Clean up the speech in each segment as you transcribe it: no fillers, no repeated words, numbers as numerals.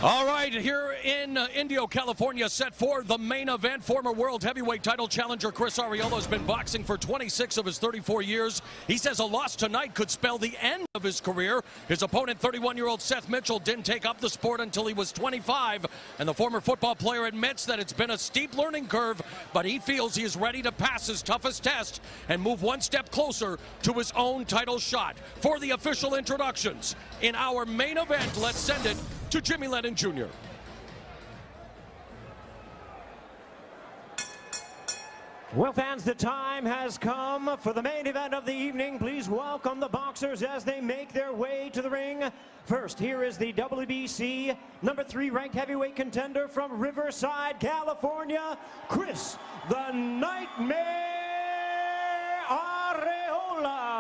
All right, here in Indio, California, set for the main event. Former world heavyweight title challenger Chris Arreola has been boxing for 26 of his 34 years. He says a loss tonight could spell the end of his career. His opponent, 31-year-old Seth Mitchell, didn't take up the sport until he was 25, and the former football player admits that it's been a steep learning curve, but he feels he is ready to pass his toughest test and move one step closer to his own title shot. For the official introductions in our main event, let's send it to Jimmy Lennon Jr. Well, fans, the time has come for the main event of the evening. Please welcome the boxers as they make their way to the ring. First, here is the WBC number 3 ranked heavyweight contender from Riverside, California, Chris the Nightmare Arreola.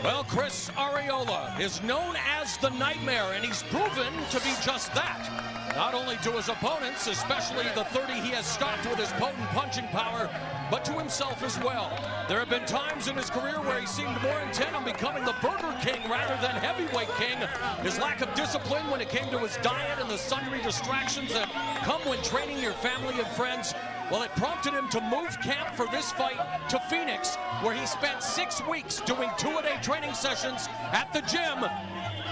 Well, Chris Arreola is known as the Nightmare, and he's proven to be just that. Not only to his opponents, especially the 30 he has stopped with his potent punching power, but to himself as well. There have been times in his career where he seemed more intent on becoming the Burger King rather than heavyweight king. His lack of discipline when it came to his diet and the sundry distractions that come when training your family and friends, well, it prompted him to move camp for this fight to Phoenix, where he spent 6 weeks doing 2-a-day training sessions at the gym.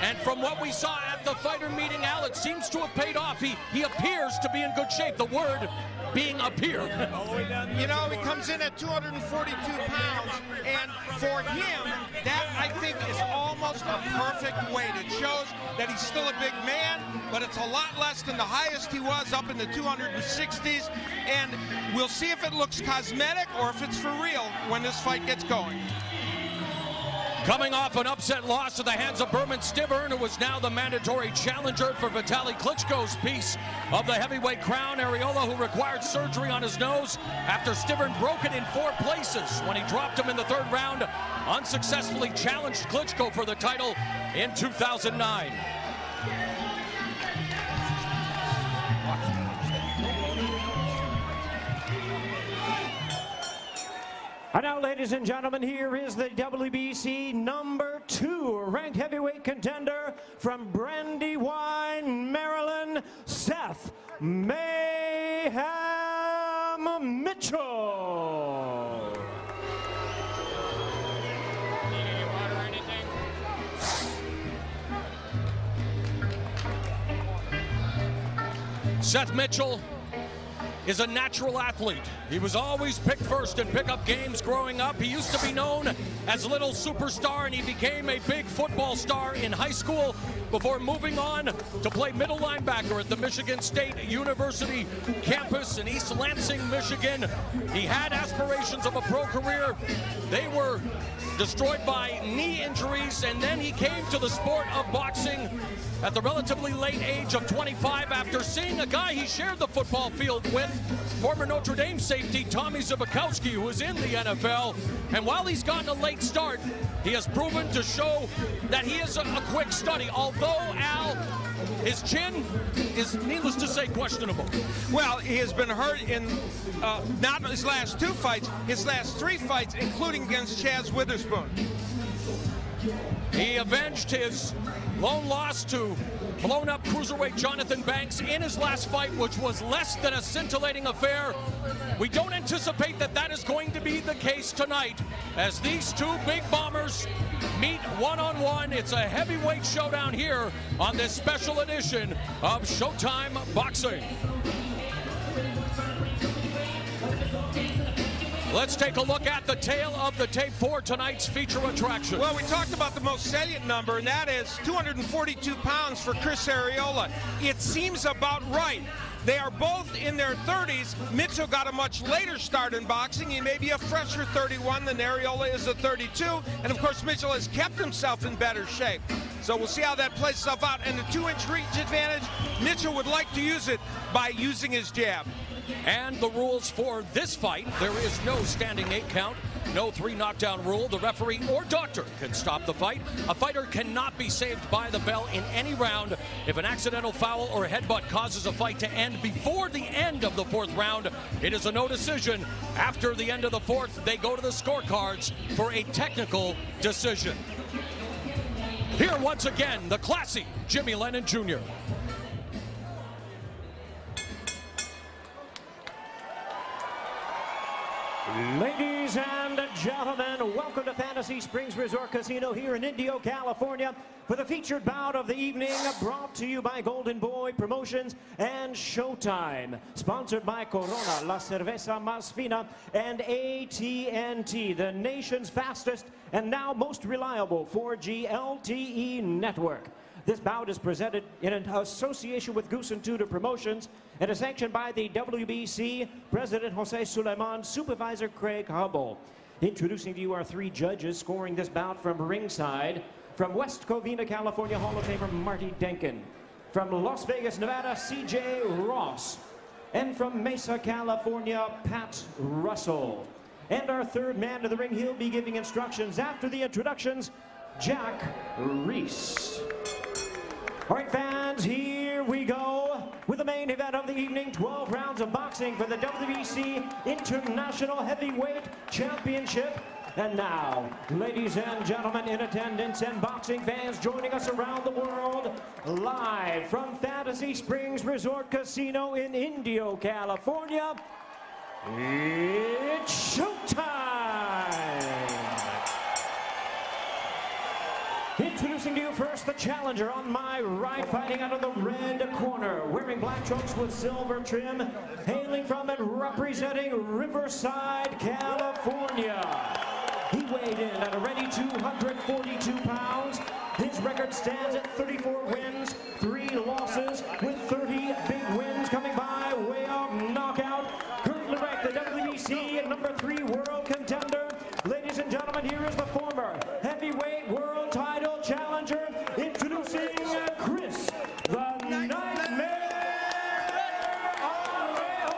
And from what we saw at the fighter meeting, Al, it seems to have paid off. He appears to be in good shape. The word being appear. You know, he comes in at 242 pounds, and for him, that I think is almost a perfect weight. It shows that he's still a big man, but it's a lot less than the highest he was, up in the 260s, and we'll see if it looks cosmetic or if it's for real when this fight gets going. Coming off an upset loss to the hands of Berman Stivern, who was now the mandatory challenger for Vitaly Klitschko's piece of the heavyweight crown, Arreola, who required surgery on his nose after Stivern broke it in 4 places when he dropped him in the 3rd round, unsuccessfully challenged Klitschko for the title in 2009. And now, ladies and gentlemen, here is the WBC number 2 ranked heavyweight contender from Brandywine, Maryland, Seth Mayhem Mitchell. Need any water or anything? Seth Mitchell is a natural athlete. He was always picked first in pickup games growing up. He used to be known as Little Superstar, and he became a big football star in high school before moving on to play middle linebacker at the Michigan State University campus in East Lansing, Michigan. He had aspirations of a pro career. They were destroyed by knee injuries, and then he came to the sport of boxing at the relatively late age of 25 after seeing a guy he shared the football field with, former Notre Dame safety Tommy Zbikowski, who is in the NFL. And while he's gotten a late start, he has proven to show that he is a quick study, although, Al, his chin is, needless to say, questionable. Well, he has been hurt in not his last 2 fights, his last 3 fights, including against Chaz Witherspoon. He avenged his lone loss to blown-up cruiserweight Jonathan Banks in his last fight, which was less than a scintillating affair. We don't anticipate that that is going to be the case tonight, as these 2 big bombers meet one-on-one. It's a heavyweight showdown here on this special edition of Showtime Boxing. Let's take a look at the tail of the tape for tonight's feature attraction. Well, we talked about the most salient number, and that is 242 pounds for Chris Arreola. It seems about right. They are both in their 30s. Mitchell got a much later start in boxing. He may be a fresher 31 than Arreola is a 32. And, of course, Mitchell has kept himself in better shape. So we'll see how that plays itself out. And the 2-inch reach advantage, Mitchell would like to use it by using his jab. And the rules for this fight: there is no standing 8 count. No 3 knockdown rule. The referee or doctor can stop the fight. A fighter cannot be saved by the bell in any round. If an accidental foul or headbutt causes a fight to end before the end of the 4th round, it is a no decision. After the end of the 4th, they go to the scorecards for a technical decision. Here once again, the classy Jimmy Lennon Jr. Ladies and gentlemen, welcome to Fantasy Springs Resort Casino here in Indio, California for the featured bout of the evening, brought to you by Golden Boy Promotions and Showtime. Sponsored by Corona, La Cerveza Más Fina, and AT&T, the nation's fastest and now most reliable 4G LTE network. This bout is presented in association with Goose and Tudor Promotions and is sanctioned by the WBC, President Jose Suleiman, Supervisor Craig Hubble. Introducing to you our 3 judges scoring this bout from ringside. From West Covina, California, Hall of Famer Marty Denkin. From Las Vegas, Nevada, CJ Ross. And from Mesa, California, Pat Russell. And our 3rd man to the ring, he'll be giving instructions after the introductions, Jack Reese. All right, fans, here we go with the main event of the evening. 12 rounds of boxing for the WBC International Heavyweight Championship. And now, ladies and gentlemen in attendance and boxing fans joining us around the world, live from Fantasy Springs Resort Casino in Indio, California, it's showtime! Introducing to you first the challenger on my right, fighting out of the red corner, wearing black trunks with silver trim, hailing from and representing Riverside, California. He weighed in at a ready 242 pounds. His record stands at 34 wins, 3 losses, with 30 big wins coming by way of knockout. Currently ranked the WBC #3 world contender. Ladies and gentlemen, here is the former heavyweight world title challenger, introducing Chris the Nightmare Arreola.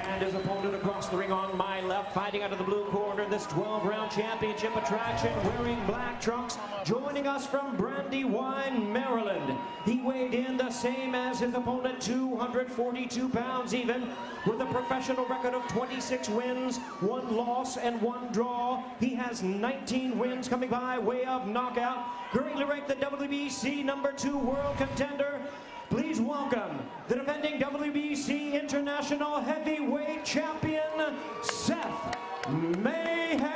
And his opponent across the ring on my left, fighting out of the blue corner, this 12-round championship attraction, wearing black trunks, joining us from Brandywine, Maryland. He weighed in the same as his opponent, 242 pounds even, with a professional record of 26 wins, 1 loss, and 1 draw. He has 19 wins coming by way of knockout. Currently ranked the WBC #2 world contender. Please welcome the defending WBC International Heavyweight Champion, Seth Mayhem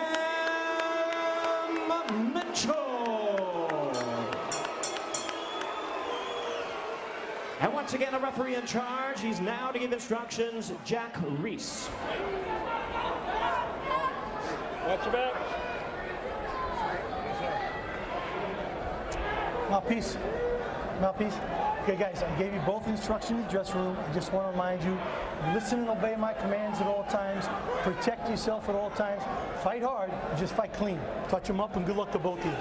Mitchell. And once again, a referee in charge. He's now to give instructions, Jack Reese. Watch your back. Mouthpiece. Mouthpiece. Okay, guys, I gave you both instructions in the dressing room. I just want to remind you, listen and obey my commands at all times. Protect yourself at all times. Fight hard, and just fight clean. Touch them up, and good luck to both of you.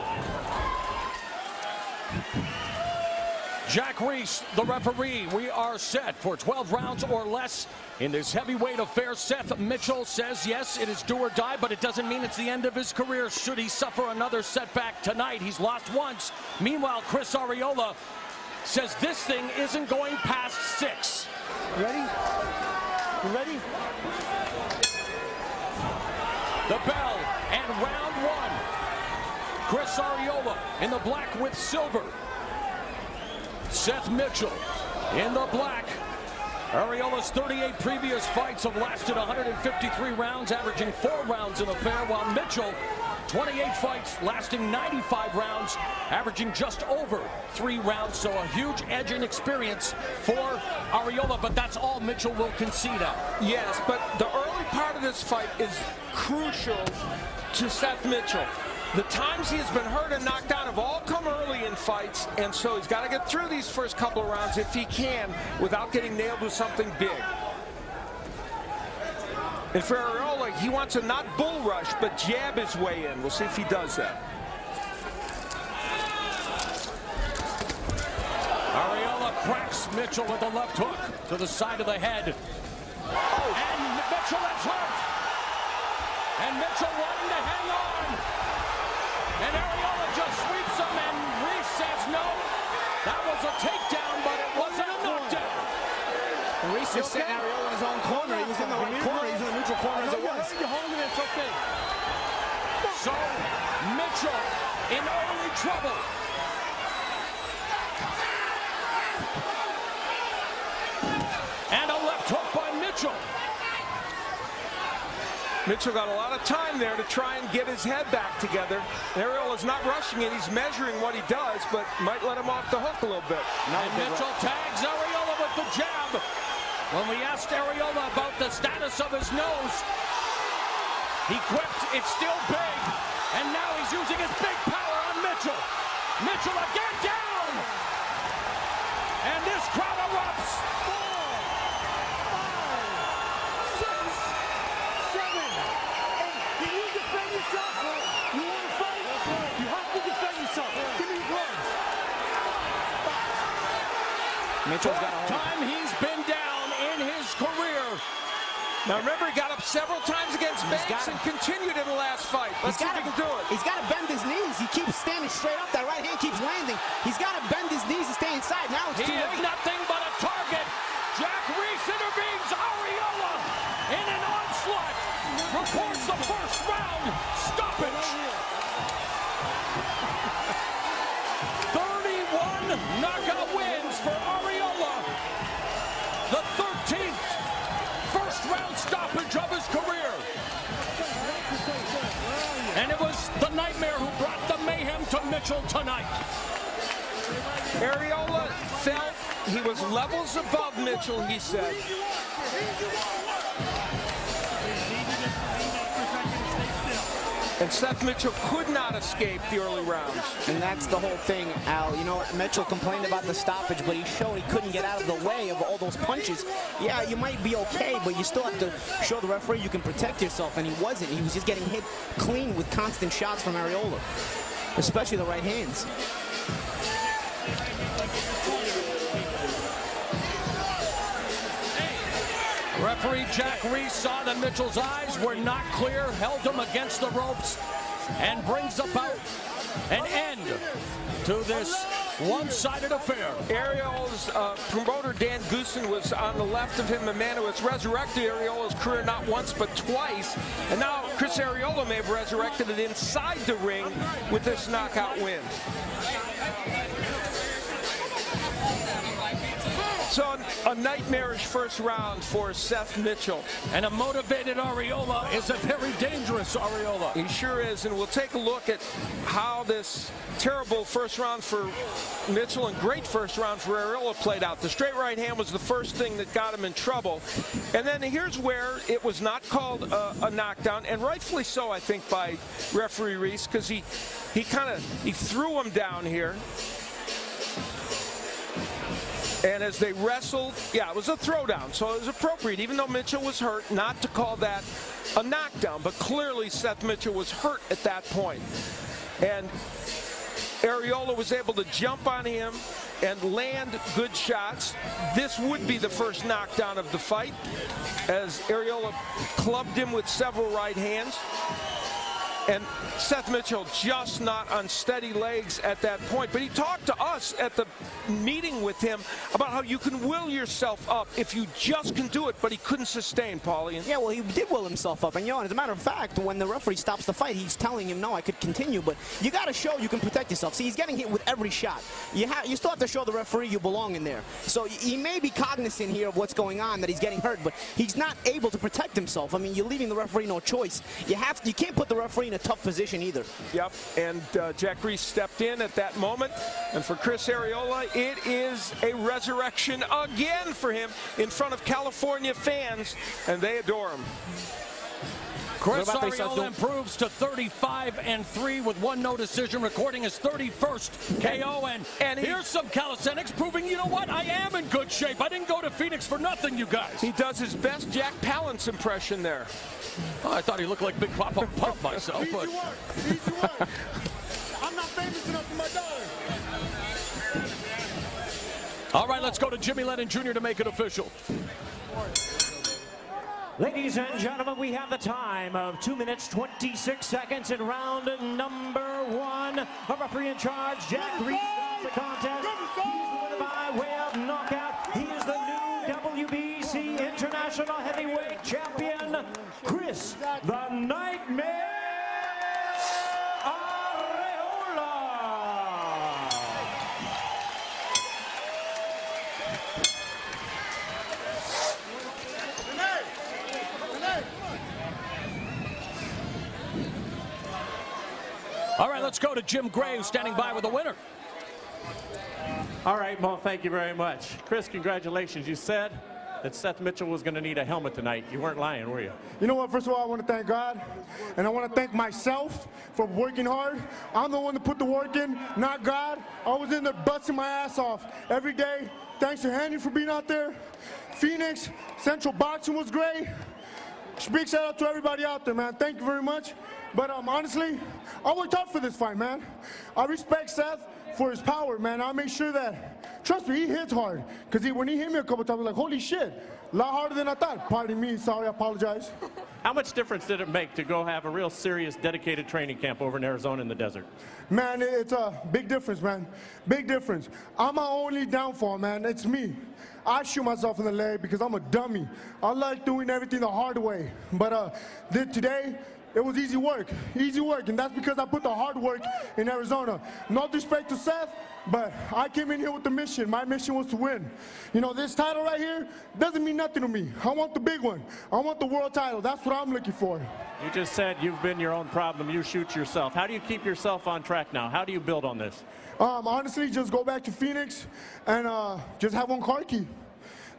Jack Reese, the referee. We are set for 12 rounds or less in this heavyweight affair. Seth Mitchell says, yes, it is do or die, but it doesn't mean it's the end of his career should he suffer another setback tonight. He's lost once. Meanwhile, Chris Arreola says this thing isn't going past 6. Ready? You ready? The bell and round 1. Chris Arreola in the black with silver. Seth Mitchell in the black. Arreola's 38 previous fights have lasted 153 rounds, averaging 4 rounds in affair, while Mitchell, 28 fights lasting 95 rounds, averaging just over 3 rounds. So a huge edge in experience for Arreola, but that's all Mitchell will concede at. Yes, but the early part of this fight is crucial to Seth Mitchell. The times he has been hurt and knocked down have all come early in fights, and so he's got to get through these first couple of rounds if he can without getting nailed with something big. And for Arreola, he wants to not bull rush, but jab his way in. We'll see if he does that. Arreola cracks Mitchell with a left hook to the side of the head. And Mitchell is hurt. And Mitchell wanting to hang on. And Arreola just sweeps him, and Reese says no. That was a takedown, but it wasn't a knockdown. Reese just sent Arreola in his own corner. He was in the right corner. He was in the neutral corner as it was. You're holding it, it's okay. So, Mitchell in early trouble. And a left hook by Mitchell. Mitchell got a lot of time there to try and get his head back together. Arreola's not rushing it. He's measuring what he does, but might let him off the hook a little bit. And Mitchell tags Arreola with the jab. When we asked Arreola about the status of his nose, he quipped, it's still big. And now he's using his big power on Mitchell. Mitchell again down. And this crowd erupts. 4, 5, 6, 7, 8. Can you defend yourself? You want to fight? You have to defend yourself. Give me the gloves. Mitchell's got a hold. Time he's been down in his career. Now remember, he got up several times against Banks and continued in the last fight. Let's see if he can do it. He's got to bend his knees. He keeps standing straight up. That right hand keeps landing. He's got to bend his knees and stay inside. Now it's too He late. is nothing but a target. Jack Reese intervenes. Arreola in an onslaught. Reports the first round stoppage. 31 knockout wins for Arreola. The 13th first round stoppage of his career. And it was the Nightmare who brought the mayhem to Mitchell tonight. Arreola felt he was levels above Mitchell, he said. And Seth Mitchell could not escape the early rounds. And that's the whole thing, Al. You know, Mitchell complained about the stoppage, but he showed he couldn't get out of the way of all those punches. Yeah, you might be okay, but you still have to show the referee you can protect yourself, and he wasn't. He was just getting hit clean with constant shots from Arreola, especially the right hands. Referee Jack Reese saw that Mitchell's eyes were not clear, held him against the ropes, and brings about an end to this one-sided affair. Arreola's promoter, Dan Goosen, was on the left of him, a man who has resurrected Arreola's career not once but twice. And now Chris Arreola may have resurrected it inside the ring with this knockout win. So a nightmarish first round for Seth Mitchell. And a motivated Arreola is a very dangerous Arreola. He sure is, and we'll take a look at how this terrible first round for Mitchell and great first round for Arreola played out. The straight right hand was the first thing that got him in trouble. And then here's where it was not called a knockdown, and rightfully so, I think, by referee Reese, because he threw him down here. And as they wrestled, yeah, it was a throwdown, so it was appropriate, even though Mitchell was hurt, not to call that a knockdown. But clearly Seth Mitchell was hurt at that point. And Arreola was able to jump on him and land good shots. This would be the first knockdown of the fight, as Arreola clubbed him with several right hands. And Seth Mitchell just not on steady legs at that point. But he talked to us at the meeting with him about how you can will yourself up if you just can do it, but he couldn't sustain, Paulie. Yeah, well, he did will himself up. And, you know, as a matter of fact, when the referee stops the fight, he's telling him, no, I could continue, but you got to show you can protect yourself. See, he's getting hit with every shot. You still have to show the referee you belong in there. So he may be cognizant here of what's going on, that he's getting hurt, but he's not able to protect himself. I mean, you're leaving the referee no choice. You can't put the referee in a tough position either. Yep, and Jack Reese stepped in at that moment. And for Chris Arreola, it is a resurrection again for him in front of California fans, and they adore him. Chris Arreola improves to 35-3 with 1 no decision, recording his 31st KO. And here's some calisthenics proving, you know what, I am in good shape. I didn't go to Phoenix for nothing, you guys. He does his best Jack Palance impression there. Oh, I thought he looked like Big Papa Pump myself. But Easy work. I'm not famous enough for my daughter. all right, let's go to Jimmy Lennon Jr. to make it official. Ladies and gentlemen, we have the time of 2 minutes, 26 seconds in round number 1. A referee in charge, Jack Reese, the contest. He's winner by way of knockout. He is the new WBC International Heavyweight Champion, Chris the Nightmare Arreola. All right, let's go to Jim Graves standing by with the winner. All right, Mo, thank you very much. Chris, congratulations. You said that Seth Mitchell was going to need a helmet tonight. You weren't lying, were you? You know what? First of all, I want to thank God, and I want to thank myself for working hard. I'm the one that put the work in, not God. I was in there busting my ass off every day. Thanks to Henry for being out there. Phoenix, Central Boxing was great. Big shout out to everybody out there, man. Thank you very much. But honestly, I worked hard for this fight, man. I respect Seth for his power, man. I make sure that, trust me, he hits hard. Because when he hit me a couple times, I was like, holy shit, a lot harder than I thought. Pardon me, sorry, I apologize. How much difference did it make to go have a real serious, dedicated training camp over in Arizona in the desert? Man, it's a big difference, man. Big difference. I'm my only downfall, man. It's me. I shoot myself in the leg because I'm a dummy. I like doing everything the hard way. But today, it was easy work, and that's because I put the hard work in Arizona. No disrespect to Seth, but I came in here with the mission. My mission was to win. You know, this title right here doesn't mean nothing to me. I want the big one. I want the world title. That's what I'm looking for. You just said you've been your own problem. You shoot yourself. How do you keep yourself on track now? How do you build on this? Honestly, just go back to Phoenix and just have one car key.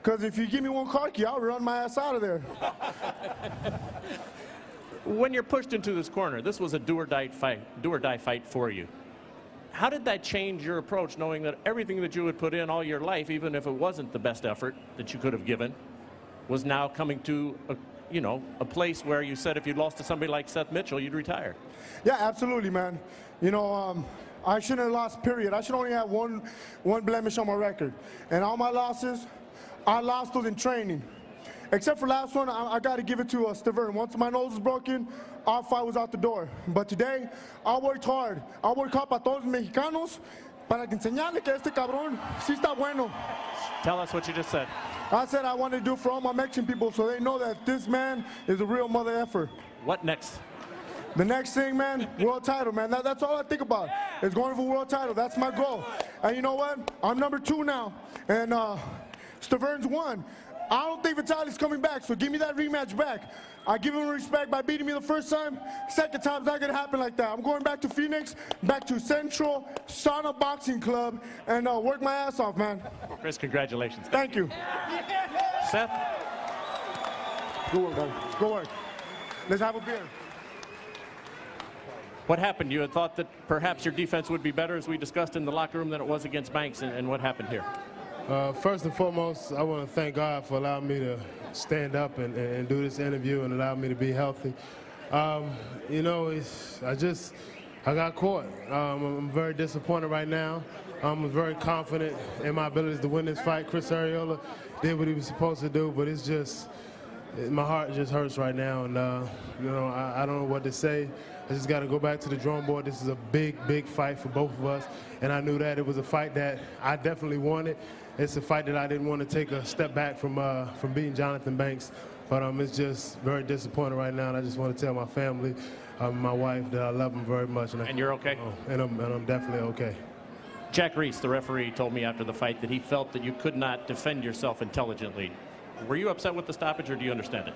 Because if you give me one car key, I'll run my ass out of there. When you're pushed into this corner, this was a do-or-die fight for you. How did that change your approach, knowing that everything that you had put in all your life, even if it wasn't the best effort that you could have given, was now coming to a place where you said if you'd lost to somebody like Seth Mitchell, you'd retire? Yeah, absolutely, man. You know, I shouldn't have lost, period. I should only have one blemish on my record. And all my losses, I lost those in training. Except for last one, I got to give it to Stavern. Once my nose was broken, our fight was out the door. But today, I worked hard. I worked hard para todos los mexicanos para que enseñarle que este cabrón sí está bueno. Tell us what you just said. I said I wanted to do it for all my Mexican people so they know that this man is a real mother effer. What next? The next thing, man, world title, man. That's all I think about is going for world title. That's my goal. And you know what? I'm number 2 now. And Stavern's 1. I don't think Vitali's coming back, so give me that rematch back. I give him respect by beating me the first time. Second time's not gonna happen like that. I'm going back to Phoenix, back to Central Sauna Boxing Club, and work my ass off, man. Chris, congratulations. Thank you. Seth? Good work, guys. Good work. Let's have a beer. What happened? You had thought that perhaps your defense would be better, as we discussed in the locker room, than it was against Banks, and what happened here? First and foremost, I want to thank God for allowing me to stand up and do this interview and allow me to be healthy. You know, I got caught. I'm very disappointed right now. I'm very confident in my abilities to win this fight. Chris Arreola did what he was supposed to do, but it's just, my heart just hurts right now, and you know, I don't know what to say. I just got to go back to the drawing board. This is a big, big fight for both of us, and I knew that it was a fight that I definitely wanted. It's a fight that I didn't want to take a step back from beating Jonathan Banks, but it's just very disappointing right now, and I just want to tell my family, my wife, that I love them very much. And you're okay? And I'm definitely okay. Jack Reese, the referee, told me after the fight that he felt that you could not defend yourself intelligently. Were you upset with the stoppage, or do you understand it?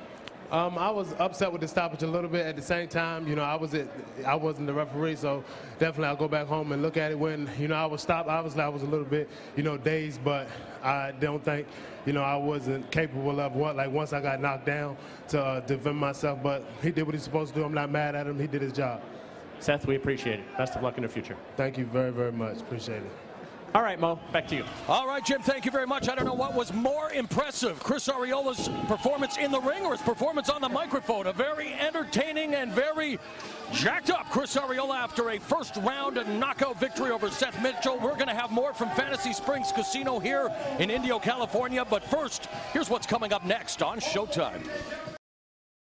I was upset with the stoppage a little bit. At the same time, you know, I wasn't the referee, so definitely I'll go back home and look at it. When, you know, I was stopped, obviously I was a little bit, you know, dazed, but I don't think, you know, I wasn't capable of once I got knocked down to defend myself. But he did what he's supposed to do. I'm not mad at him. He did his job. Seth, we appreciate it. Best of luck in the future. Thank you very, very much. Appreciate it. All right, Mo, back to you. All right, Jim, thank you very much. I don't know what was more impressive, Chris Arreola's performance in the ring or his performance on the microphone. A very entertaining and very jacked up Chris Arreola after a first-round knockout victory over Seth Mitchell. We're going to have more from Fantasy Springs Casino here in Indio, California. But first, here's what's coming up next on Showtime.